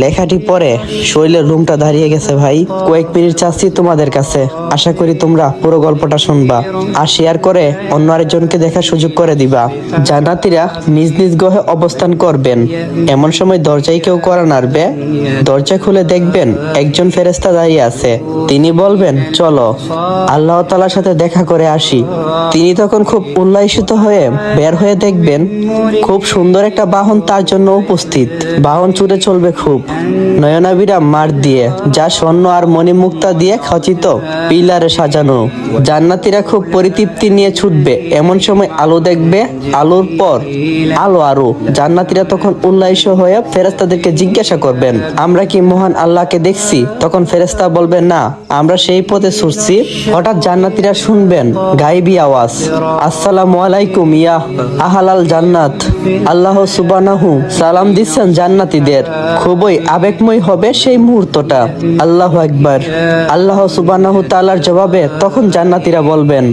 লেখাটি পরে শৈলের রুমটা দাঁড়িয়ে গেছে ভাই। কয়েক মিনিট চাচ্ছি তোমাদের কাছে, আশা করি তোমরা পুরো গল্পটা শুনবা আর শেয়ার করে অন্য আরেকজনকে দেখার সুযোগ করে দিবা। জান্নাতীরা নিজ নিজ গ্রহে অবস্থান করবেন, এমন সময় দরজায় কেউ কড়া নাড়বে। দরজা খুলে দেখবেন একজন ফেরেশতা দাঁড়িয়ে আছে। তিনি বলবেন, চলো আল্লাহ তাআলার সাথে দেখা করে আসি। তিনি তখন খুব উল্লাসিত হয়ে বের হয়ে দেখবেন খুব সুন্দর একটা বাহন তার জন্য উপস্থিত। বাহন ছুটে চলবে খুব নয়নাভিরাম মাঠ দিয়ে, যা স্বর্ণ আর মণিমুক্তা দিয়ে খচিত পিলারে সাজানো। জান্নাতীরা খুব পরিতৃপ্তি নিয়ে ছুটবে। এমন সময় আলো দেখবে, আলোর পর আলো আরো। জান্নাতীরা তখন উল্লাসিত হয়ে ফেরেশতাদেরকে জিজ্ঞাসা করবেন, আমরা কি মহান আল্লাহকে দেখছি? তখন ফেরেশতা বলবেন, না, আমরা সেই পথে ছুটছি। হঠাৎ জান্নাতীরা শুনবেন গায়েবী আওয়াজ, আসসালামু আলাইকুম ইয়া আহলাল জান্নাত। আল্লাহ সুবহানাহু সালাম দিচ্ছেন জান্নাতীদের। খুবই আবেগময় হবে সেই মুহূর্তটা। আল্লাহু আকবার। আল্লাহ সুবহানাহু তাআলার জবাবে তখন জান্নাতীরা বলবেন,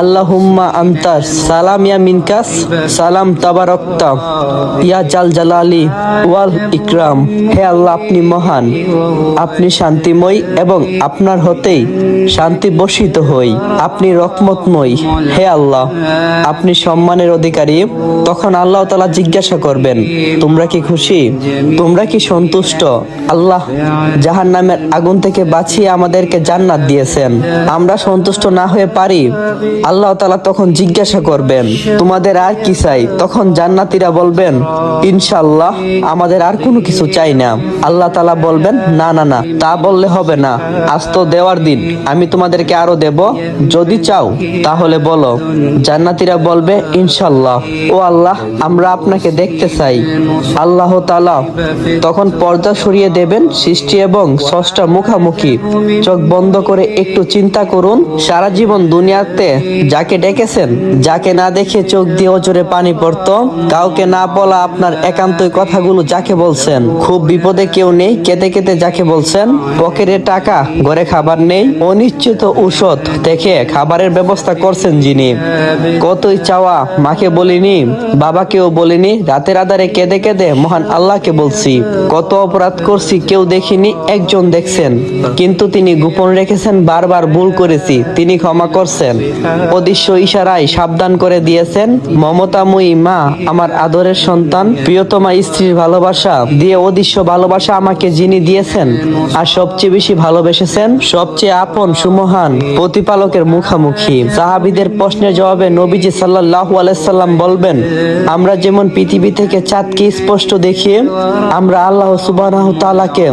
আল্লাহুম্মা আনতাস সালাম ইয়া মিনকাস সালাম তাবারাকতা ইয়া জাল জালালি ওয়াল ইকরাম। হে আল্লাহ, আপনি মহান, আপনি শান্তিময় এবং আপনার হতেই শান্তি বর্ষিত হই। আপনি রহমতময়, হে আল্লাহ, আপনি সম্মানের অধিকারী। তখন আল্লাহ তাআলা জিজ্ঞাসা করবেন, তোমরা কি খুশি? তোমরা কি সন্তুষ্ট? আল্লাহ জাহান্নামের আগুন থেকে বাঁচিয়ে আমাদেরকে জান্নাত দিয়েছেন, আমরা সন্তুষ্ট না হয়ে পারি? আল্লাহ তাআলা তখন জিজ্ঞাসা করবেন, তোমাদের আর কি চাই? তখন জান্নাতীরা বলবেন, ইনশাআল্লাহ আমাদের আর কোনো কিছু চাই না। আল্লাহ তাআলা বলবেন, না না না, তা বললে হবে না, আজ তো দেওয়ার দিন, আমি তোমাদেরকে আরো দেব, যদি চাও তাহলে বলো। জান্নাতীরা বলবে, ইনশাআল্লাহ। ও আল্লাহ, আমরা আপনাকে দেখতে চাই। আল্লাহ তাআলা তখন পর্দা সরিয়ে দেবেন, সৃষ্টি এবং স্রষ্টা মুখামুখি। চোখ বন্ধ করে একটু চিন্তা করুন, সারা জীবন দুনিয়াতে যাকে ডেকেছেন, যাকে না দেখে চোখ দিয়ে অজরে পানি পড়তো, কাউকে না বলা আপনার একান্তই কথাগুলো যাকে বলছেন, খুব বিপদে কেউ নেই কেঁদে কেঁদে যাকে বলছেন, পকেটে টাকা ঘরে খাবার নেই, অনিশ্চিত ঔষধ দেখে খাবারের ব্যবস্থা করছেন যিনি, কতই চাওয়া মাকে বলিনি, বাবাকেও বলিনি, রাতের আধারে কেঁদে কেঁদে মহান আল্লাহকে বলছি, কত অপরাধ করছি কেউ দেখিনি, একজন দেখছেন, কিন্তু তিনি গোপন রেখেছেন, বারবার ভুল করেছি, তিনি ক্ষমা করছেন, অদৃশ্য ইশারায় সাবধান করে দিয়েছেন, মমতাময়ী মা আমার আদরের সন্তান, প্রিয়তমা স্ত্রীর ভালোবাসা দিয়ে অদৃশ্য ভালোবাসা আমাকে যিনি দিয়েছেন আর সবচেয়ে বেশি ভালোবেসেছেন, সবচেয়ে আপন সুমহান প্রতিপালকের মুখামুখি। সাহাবীদের প্রশ্নের জবাবে নবীজি সাল্লাল্লাহু আলাইহি সাল্লাম বলবেন, আমরা যেমন পৃথিবী থেকে চাঁদকে স্পষ্ট দেখি, আমরা আল্লাহ সুবহানাহু তাআলাকে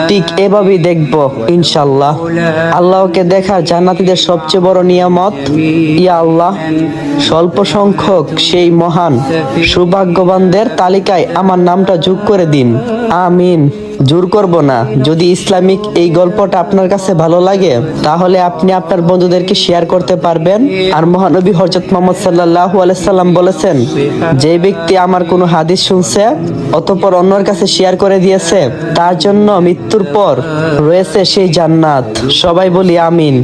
ঠিক এভাবেই দেখব ইনশাআল্লাহ। আল্লাহকে দেখা জান্নাতীদের সবচেয়ে বড় নিয়ামত। ইয়া আল্লাহ, স্বল্প সংখ্যক সেই মহান সৌভাগ্যবানদের তালিকায় আমার নামটা যোগ করে দিন, আমিন। জোর করব না। যদি ইসলামিক এই গল্পটা আপনার কাছে ভালো লাগে তাহলে আপনি আপনার বন্ধুদেরকে শেয়ার করতে পারবেন। আর মহানবী হযরত মুহাম্মদ সাল্লাল্লাহু আলাইহি সাল্লাম বলেছেন, যে ব্যক্তি আমার কোনো হাদিস শুনছে অতঃপর অন্যের কাছে শেয়ার করে দিয়েছে, তার জন্য মৃত্যুর পর রয়েছে সেই জান্নাত। সবাই বলি আমিন।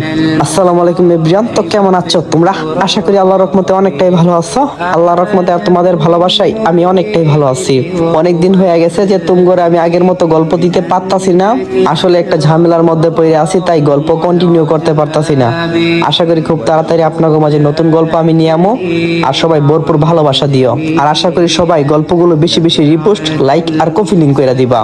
আসসালামু আলাইকুম এভরিওয়ান। তো কেমন আছো তোমরা? আশা করি আল্লাহর রহমতে অনেকটাই ভালো আছো। আল্লাহর রহমতে আর তোমাদের ভালোবাসায় আমি অনেকটাই ভালো আছি। অনেকদিন হয়ে গেছে যে তোমরা আমি আগের মতো গল্প দিতে পারতাছি না। আসলে একটা ঝামেলার মধ্যে পড়ে আছি, তাই গল্প কন্টিনিউ করতে পারতাছি না। আশা করি খুব তাড়াতাড়ি আপনাদের মাঝে নতুন গল্প আমি নিয়ে আমো। আর সবাই ভরপুর ভালোবাসা দিও। আর আশা করি সবাই গল্পগুলো বেশি বেশি রিপোস্ট, লাইক আর কপি লিংক করে দিবা।